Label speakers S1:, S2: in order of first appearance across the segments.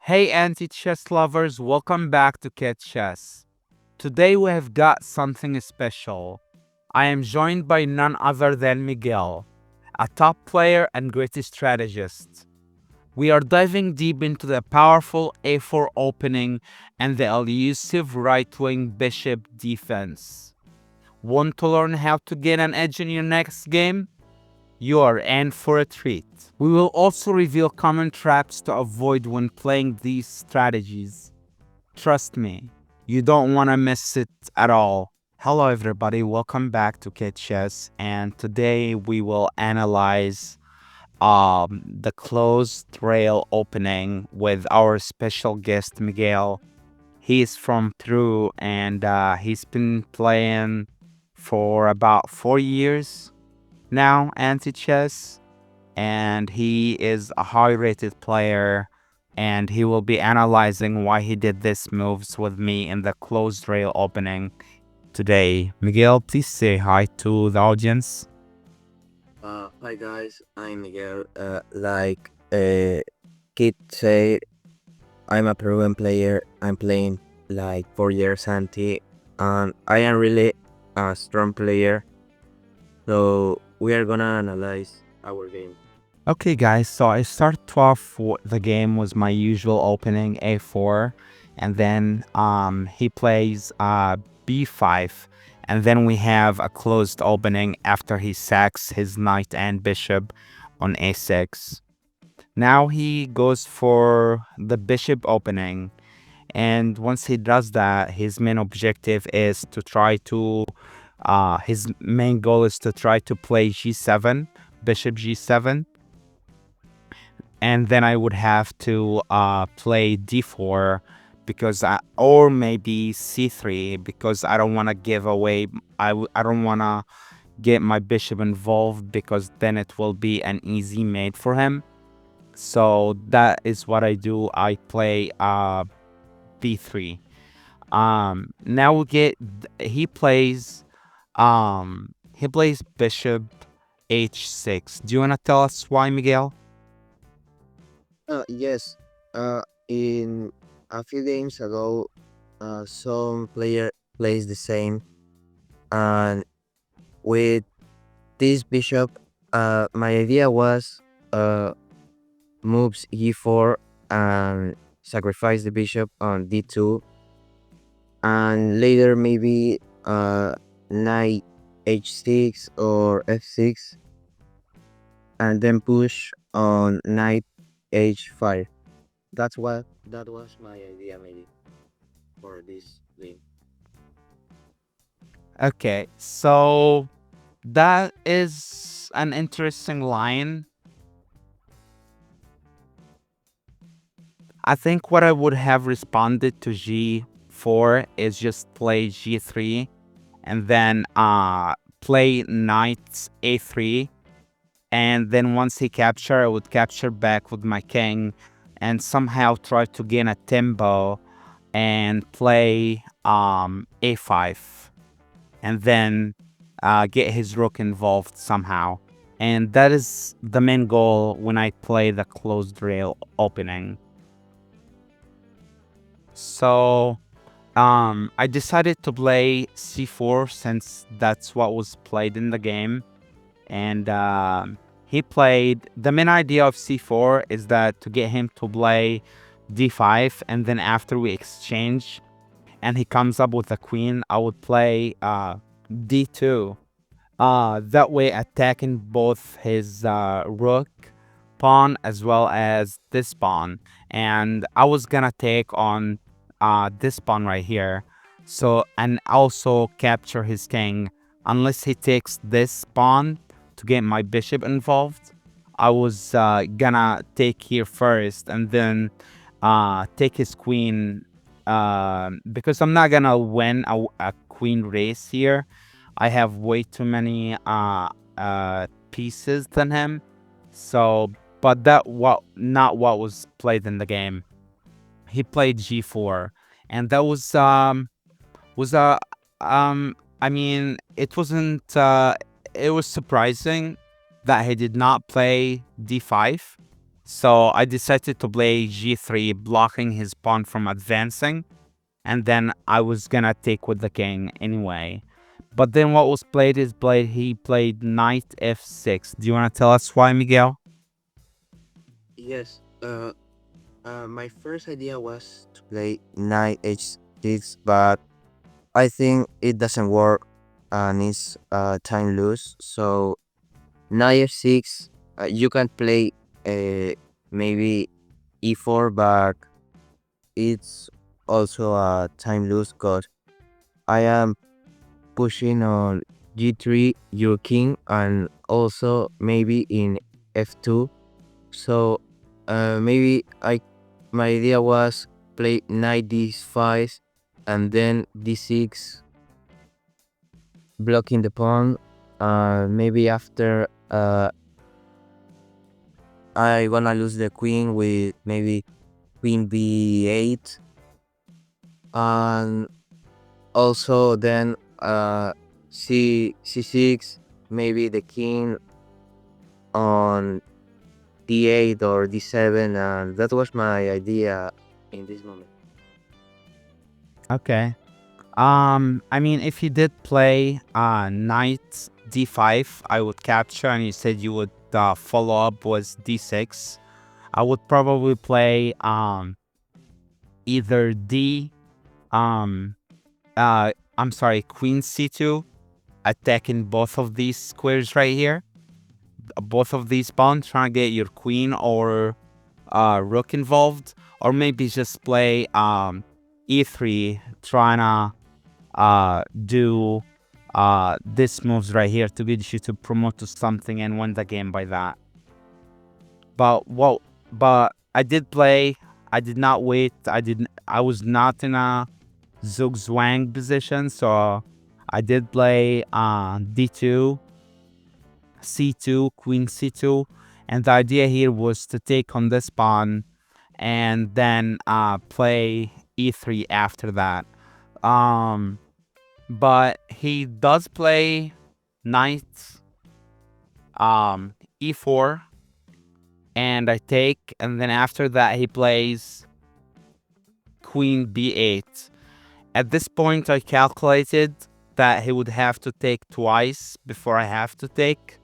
S1: Hey anti-chess lovers, welcome back to Cat Chess. Today we have got something special. I am joined by none other than Miguel, a top player and great strategist. We are diving deep into the powerful a4 opening and the elusive right-wing bishop defense. Want to learn how to get an edge in your next game? You are in for a treat. We will also reveal common traps to avoid when playing these strategies. Trust me, you don't want to miss it at all. Hello everybody, welcome back to Kid Chess, and today we will analyze the closed rail opening with our special guest Miguel. He is from Peru and he's been playing for about 4 years now anti-chess, and he is a high-rated player, and he will be analyzing why he did this moves with me in the closed rail opening today. Miguel, please say hi to the audience.
S2: Hi guys, I'm Miguel. Kid said, I'm a Peruvian player. I'm playing like 4 years anti, and I am really a strong player. So we are gonna analyze our game.
S1: Okay guys, so I start off the game was my usual opening a4, and then he plays b5, and then we have a closed opening after he sacks his knight and bishop on a6. Now he goes for the bishop opening, and once he does that, his main objective is to try to his main goal is to try to play g7, bishop g7, and then I would have to play d4 because or maybe c3 because I don't want to give away. I don't want to get my bishop involved because then it will be an easy mate for him. So that is what I do. I play b3. Now we get he plays bishop h6. Do you want to tell us why, Miguel?
S2: Yes. In a few games ago, some player plays the same, and with this bishop, my idea was moves e4 and sacrifice the bishop on d2, and later maybe knight h6 or f6, and then push on knight h5. That was my idea maybe for this game.
S1: Okay, so that is an interesting line. I think what I would have responded to g4 is just play g3 and then play knight a3, and then once he capture, I would capture back with my king and somehow try to gain a tempo and play a5, and then get his rook involved somehow. And that is the main goal when I play the closed rail opening. So I decided to play c4 since that's what was played in the game. And he played, the main idea of c4 is that to get him to play d5, and then after we exchange and he comes up with a queen, I would play d2. That way attacking both his rook pawn as well as this pawn, and I was gonna take on this pawn right here, so, and also capture his king unless he takes this pawn to get my bishop involved. I was gonna take here first and then take his queen, because I'm not gonna win a queen race here. I have way too many pieces than him. So, but that what not what was played in the game. He played g4, and that was a I mean, it wasn't it was surprising that he did not play d5 So I decided to play g3, blocking his pawn from advancing, and then I was gonna take with the king anyway. But then what was played is he played knight f6. Do you want to tell us why, Miguel?
S2: Yes. My first idea was to play knight h6, but I think it doesn't work and it's time lose. So knight f6, you can play maybe e4, but it's also a time lose because I am pushing on g3 your king and also maybe in f2. So maybe I my idea was play knight d5 and then d6 blocking the pawn. Maybe after I gonna lose the queen with maybe queen b8, and also then c6, maybe the king on d8 or d7, and that was my idea in this moment.
S1: Okay. I mean, if you did play knight d5, I would capture, and you said you would follow up with d6. I would probably play either um I'm sorry, queen c2, attacking both of these squares right here, both of these pawns, trying to get your queen or rook involved, or maybe just play e3, trying to do this moves right here to get you to promote to something and win the game by that. But I did play. I did not wait. I was not in a zugzwang position, so I did play d2, c2, queen c2, and the idea here was to take on this pawn and then play e3 after that. Um, but he does play knight e4, and I take, and then after that he plays queen b8. At this point I calculated that he would have to take twice before I have to take,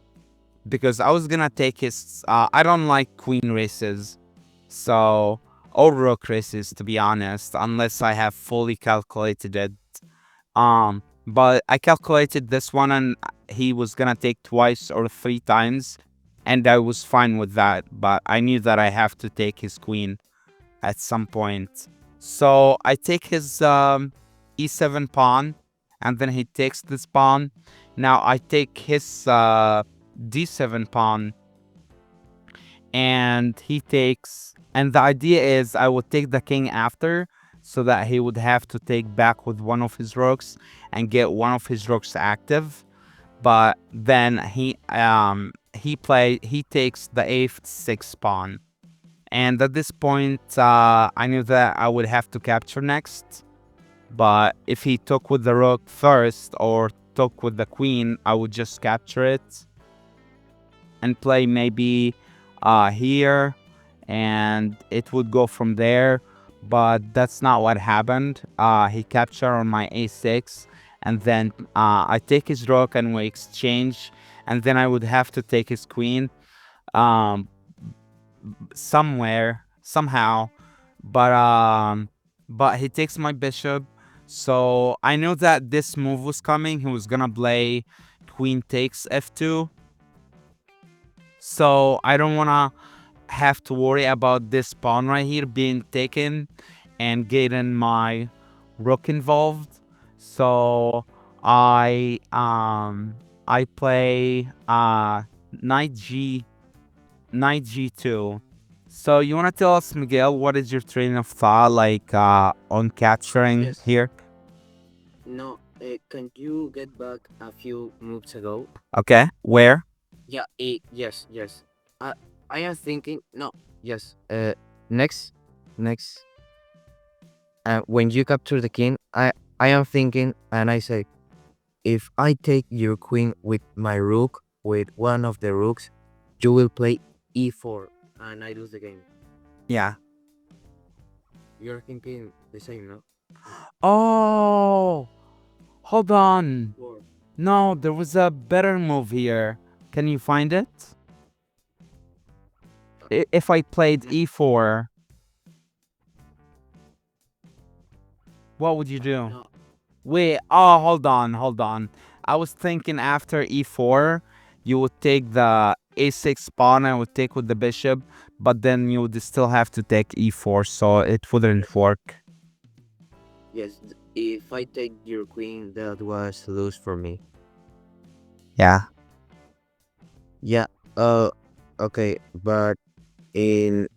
S1: because I was gonna take his I don't like queen races, so, or rook races, to be honest, unless I have fully calculated it. But I calculated this one, and he was gonna take twice or three times, and I was fine with that. But I knew that I have to take his queen at some point. So I take his e7 pawn, and then he takes this pawn. Now I take his d7 pawn, and he takes. And the idea is I would take the king after, so that he would have to take back with one of his rooks and get one of his rooks active. But then he takes the a6 pawn, and at this point I knew that I would have to capture next. But if he took with the rook first or took with the queen, I would just capture it and play maybe here, and it would go from there. But that's not what happened. He captured on my a6, and then I take his rook and we exchange, and then I would have to take his queen um, somewhere, somehow. But he takes my bishop, so I knew that this move was coming. He was gonna play queen takes f2, so I don't wanna have to worry about this pawn right here being taken and getting my rook involved. So I play knight g2. So you wanna tell us, Miguel, what is your train of thought like on capturing
S2: Yes.
S1: here?
S2: No, can you get back a few moves ago?
S1: Okay, where?
S2: Yeah, yes, yes. I am thinking, no, yes. Next, next. When you capture the king, I am thinking, and I say, if I take your queen with my rook, with one of the rooks, you will play e4. and I lose the game.
S1: Yeah.
S2: You're thinking the same, no?
S1: Oh, hold on.
S2: Or
S1: No, there was a better move here. Can you find it? If I played e4, what would you do?
S2: no.
S1: Wait, oh, hold on. I was thinking after e4, you would take the a6 pawn and would take with the bishop, but then you would still have to take e4, so it wouldn't work.
S2: Yes, if I take your queen, that was lose for me.
S1: Yeah.
S2: Yeah. Uh. Okay, but in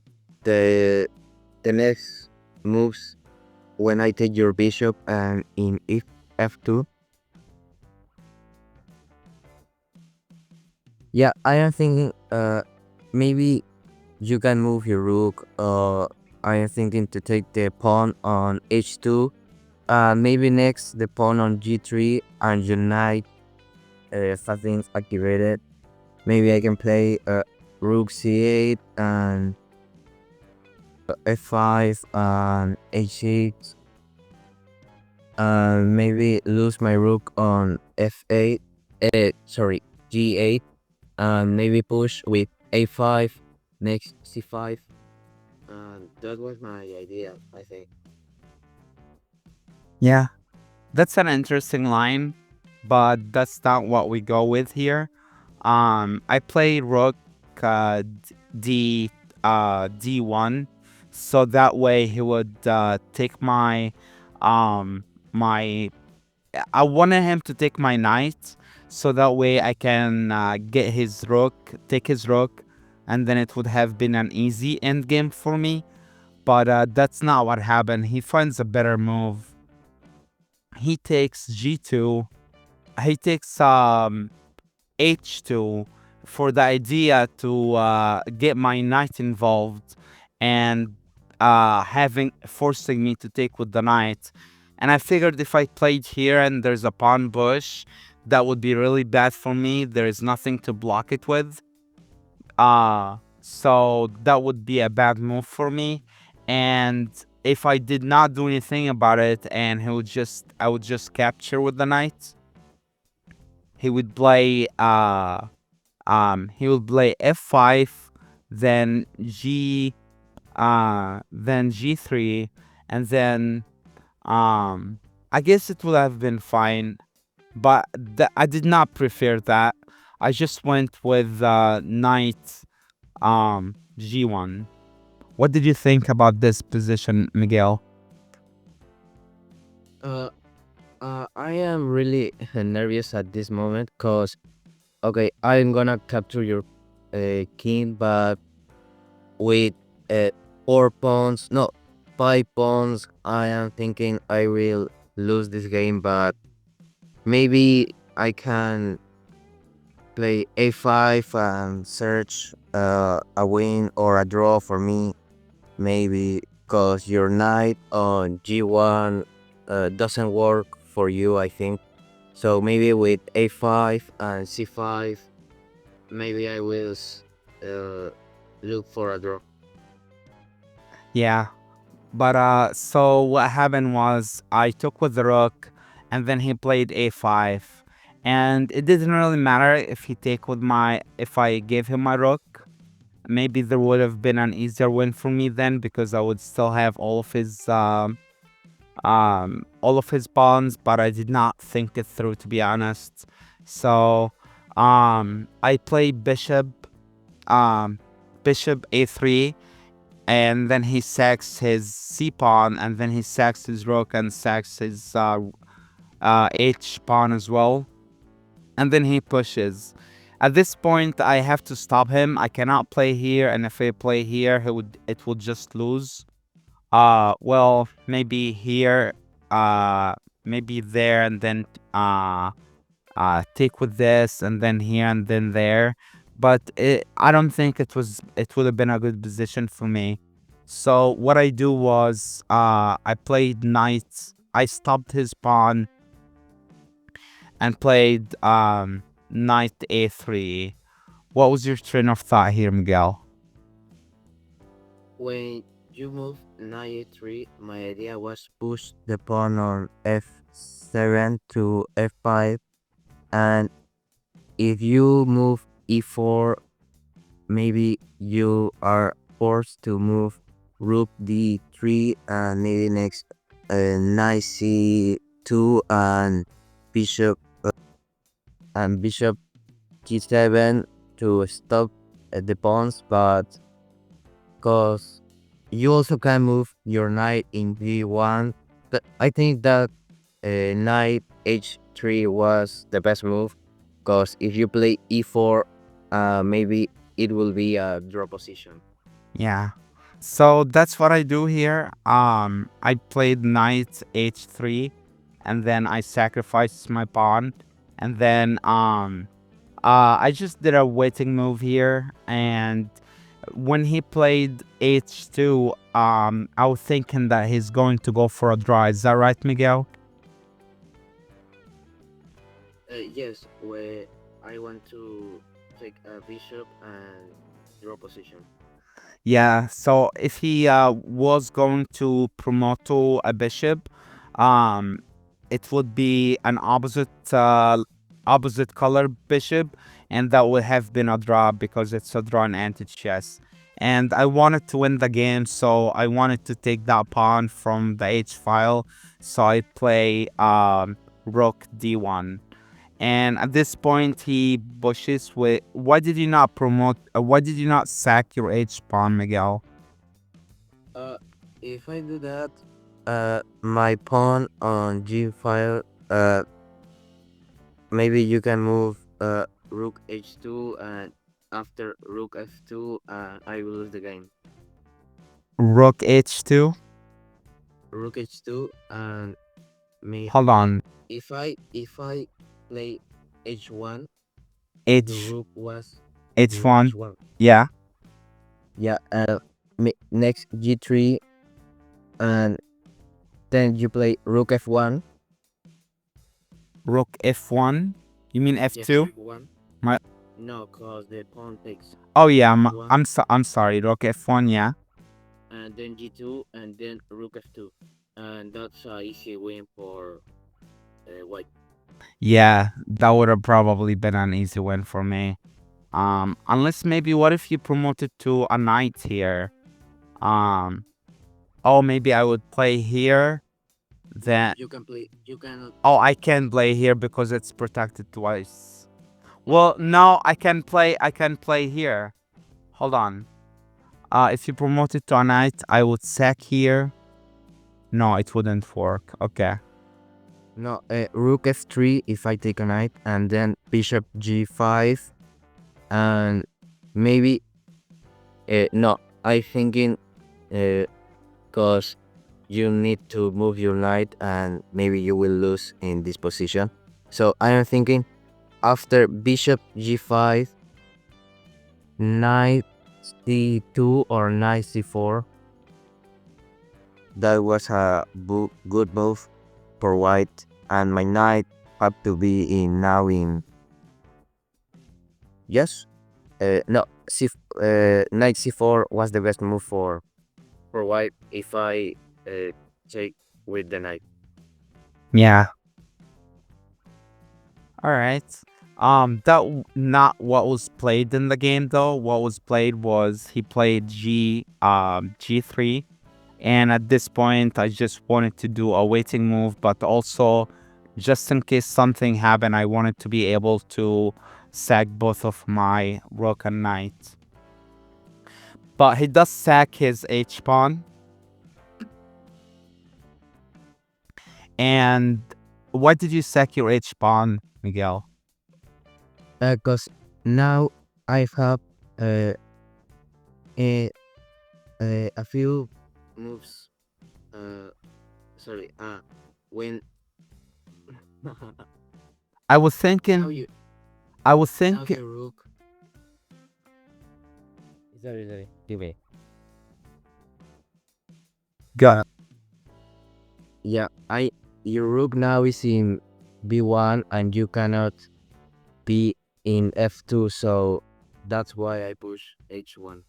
S2: the the next moves, when I take your bishop and in if f2, yeah, I am thinking maybe you can move your rook. I am thinking to take the pawn on h2. Maybe next the pawn on g3 and your knight something's activated. Maybe I can play rook c8 and f5 and h6. Maybe lose my rook on f8. Sorry, g8. Maybe push with a5, next c5. That was my idea, I think.
S1: Yeah. That's an interesting line, but that's not what we go with here. I play rook d d1, so that way he would take my my. I wanted him to take my knight, so that way I can get his rook, take his rook, and then it would have been an easy end game for me. But that's not what happened. He finds a better move. He takes g2. He takes h2 for the idea to get my knight involved and having forcing me to take with the knight. And I figured if I played here and there's a pawn bush, that would be really bad for me. There is nothing to block it with. So that would be a bad move for me. And if I did not do anything about it and I would just capture with the knight, he would play he will play f5, then then g3, and then I guess it would have been fine, but I did not prefer that. I just went with knight g1. What did you think about this position, Miguel?
S2: Uh, I am really nervous at this moment because, okay, I'm gonna capture your king, but with uh, 4 pawns, no, 5 pawns, I am thinking I will lose this game, but maybe I can play a5 and search a win or a draw for me. Maybe because your knight on g1 doesn't work for you, I think. So maybe with a5 and c5, maybe I will uh, look for a draw.
S1: Yeah, but so what happened was I took with the rook, and then he played a5, and it didn't really matter if I gave him my rook. Maybe there would have been an easier win for me then because I would still have all of his pawns, but I did not think it through, to be honest. So I played um bishop a3, and then he sacks his c pawn, and then he sacks his rook and sacks his h pawn as well, and then he pushes. At this point, I have to stop him. I cannot play here, and if I play here, it would just lose. Well, maybe here, uh, maybe there, and then take with this, and then here, and then there. But I don't think it would have been a good position for me. So what I do was, I played knight. I stopped his pawn and played knight a3. What was your train of thought here, Miguel?
S2: when you move knight e3, my idea was push the pawn on f7 to f5, and if you move e4, maybe you are forced to move rook d3 and maybe next knight c2 and bishop bishop g7 to stop the pawns, but because you also can move your knight in b1. I think that knight h3 was the best move, because if you play e4, maybe it will be a draw position.
S1: Yeah. So that's what I do here. I played knight h3, and then I sacrificed my pawn, and then I just did a waiting move here, and when he played h2, I was thinking that he's going to go for a draw. Is that right, Miguel?
S2: Yes, where I want to take a bishop and draw position.
S1: Yeah, so if he was going to promote to a bishop, um, it would be an opposite color bishop, and that would have been a draw because it's a draw in anti-chess. And I wanted to win the game, so I wanted to take that pawn from the H file. So I play rook d1. And at this point, he bushes with. Why did you not promote? Why did you not sack your H pawn, Miguel?
S2: Uh, if I do that, my pawn on g file, maybe you can move rook h2, and after rook f2, I will lose the game.
S1: Rook h2.
S2: Rook h2, and me
S1: Hold on.
S2: if I play h1, the
S1: H
S2: rook was the rook
S1: h1.
S2: h1.
S1: Yeah.
S2: Yeah, next g3, and then you play rook f1.
S1: Rook f1. You mean
S2: Yes,
S1: f2?
S2: f1.
S1: My.
S2: No, cause the pawn takes
S1: Oh yeah.
S2: f1,
S1: I'm sorry. Rook f1. Yeah.
S2: and then g2, and then rook f2, and that's a easy win for white.
S1: Yeah. That would have probably been an easy win for me. Unless maybe what if you promoted to a knight here? Um. Oh, maybe I would play here.
S2: No,
S1: Then.
S2: you can play. You cannot.
S1: Oh, I can play here because it's protected twice.
S2: No,
S1: Well, no, I can play. I can play here. Hold on. If you promote it to a knight, I would sack here. No, it wouldn't work. Okay.
S2: no. Rook f3 if I take a knight, and then bishop g5, and maybe no. I thinking because you need to move your knight, and maybe you will lose in this position. So I am thinking after bishop g5, knight c2 or knight c4. That was a good move for white, and my knight have to be in now in yes. No, knight c4 was the best move for white if I take with the knight.
S1: Yeah. All right. Not what was played in the game though. What was played was he played G3, and at this point I just wanted to do a waiting move, but also just in case something happened, I wanted to be able to sack both of my rook and knight. But he does sack his H pawn. And why did you sack your H pawn, Miguel?
S2: Because now I have uh, a a few moves. Uh, sorry. When
S1: I was
S2: now
S1: thinking,
S2: you
S1: I was
S2: now
S1: thinking,
S2: your rook. Sorry. Give me.
S1: God.
S2: Yeah, I your rook now is in b1, and you cannot be in f2, so that's why I push h1.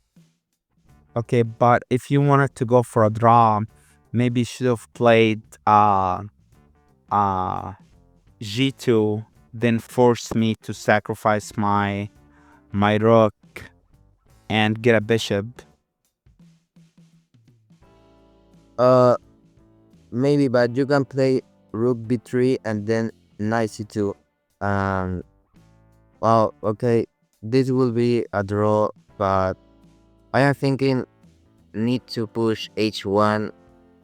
S1: Okay, but if you wanted to go for a draw, maybe you should have played uh g2, then force me to sacrifice my rook and get a bishop.
S2: Uh, maybe, but you can play rook b3 and then knight c2. Um, well, okay, this will be a draw, but I am thinking need to push h1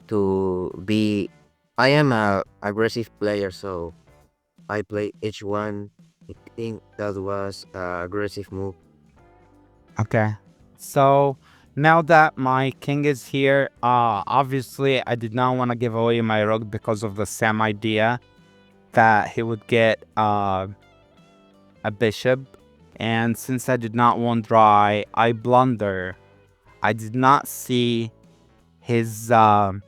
S2: to be. I am a aggressive player, so I play h1. I think that was a aggressive move.
S1: Okay. So now that my king is here, obviously I did not want to give away my rook because of the same idea that he would get a bishop. And since I did not want draw, I blunder. I did not see his a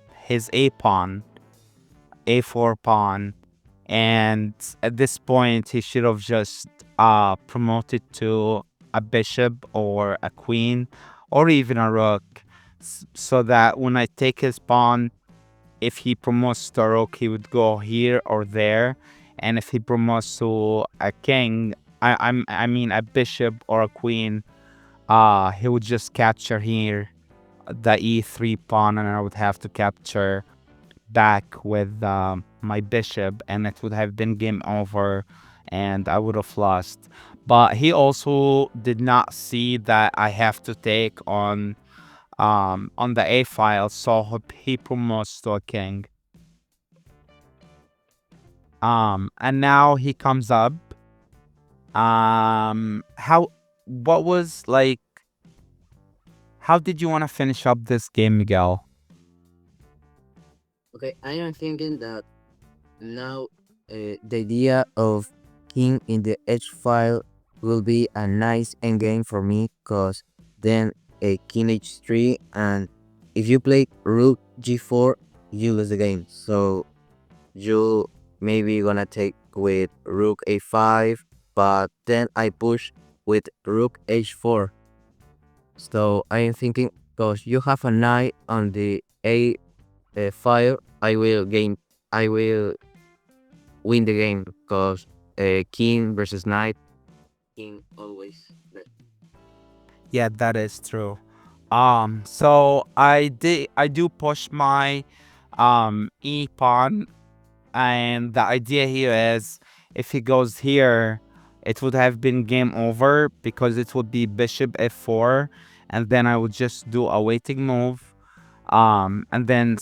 S1: pawn, a4 pawn, and at this point he should have just promoted to a bishop or a queen or even a rook, so that when I take his pawn, if he promotes to a rook, he would go here or there, and if he promotes to a king, I mean a bishop or a queen, he would just capture here the e3 pawn, and I would have to capture back with my bishop, and it would have been game over, and I would have lost. But he also did not see that I have to take on the a file, so he promotes to a king. And now he comes up. How? What was like? How did you want to finish up this game, Miguel?
S2: Okay, I am thinking that now the idea of king in the h file will be a nice endgame for me, because then a king h3, and if you play rook g4, you lose the game. So you maybe gonna take with rook a5, but then I push with rook h4. So I am thinking, because you have a knight on the a file, I will win the game, because king versus knight, king always.
S1: Yeah, that is true. So I do push my e pawn, and the idea here is if he goes here, it would have been game over because it would be bishop f4, and then I would just do a waiting move. And then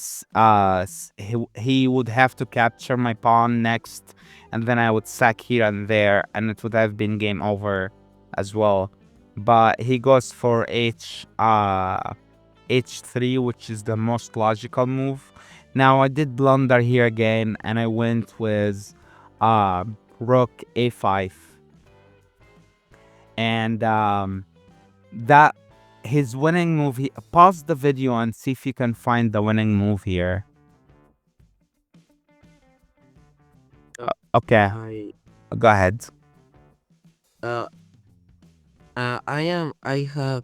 S1: he would have to capture my pawn next, and then I would sack here and there, and it would have been game over as well. But he goes for h3, which is the most logical move. Now I did blunder here again, and I went with uh, rook a5, and that his winning move. Pause the video and see if you can find the winning move here. Okay,
S2: I
S1: go ahead.
S2: uh I have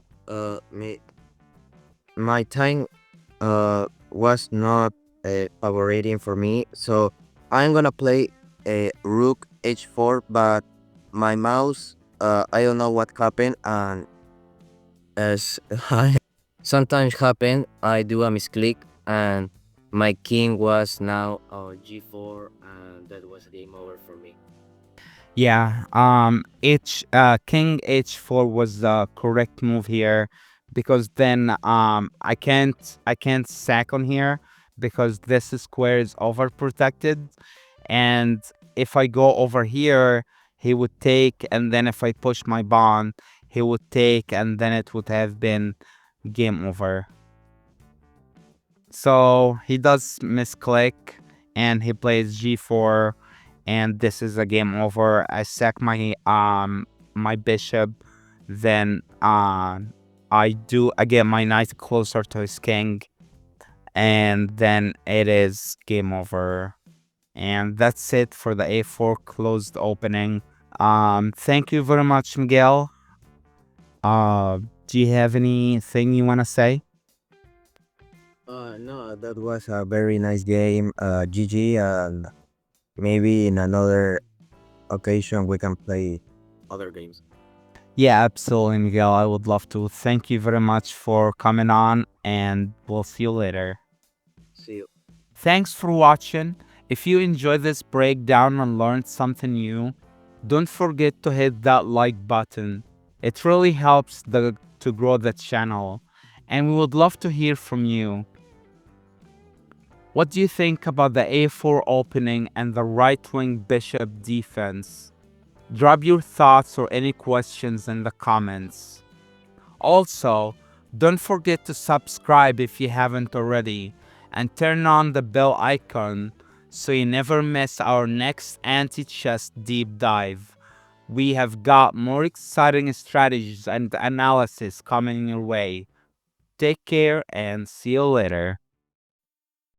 S2: my time was not favorating for me, so I'm gonna play a rook h4, but my mouse, I don't know what happened, and as I sometimes happen, I do a misclick, and my king was now g4, and that was game over for me.
S1: Yeah, king h4 was the correct move here, because then I can't sack on here because this square is overprotected, and if I go over here, he would take, and then if I push my pawn, he would take, and then it would have been game over. So he does misclick, and he plays g4, and this is a game over. I sack my bishop, then I get my knight closer to his king, and then it is game over. And that's it for the a4 closed opening. Thank you very much, Miguel. Uh, do you have anything you want to say?
S2: No, that was a very nice game. GG, and maybe in another occasion we can play other games.
S1: Yeah, absolutely, Miguel. I would love to. Thank you very much for coming on, and we'll see you later.
S2: See you.
S1: Thanks for watching. If you enjoyed this breakdown and learned something new, don't forget to hit that like button. It really helps to grow the channel, and we would love to hear from you. What do you think about the a4 opening and the right-wing bishop defense? Drop your thoughts or any questions in the comments. Also, don't forget to subscribe if you haven't already, and turn on the bell icon so you never miss our next anti-chess deep dive. We have got more exciting strategies and analysis coming your way. Take care and see you later.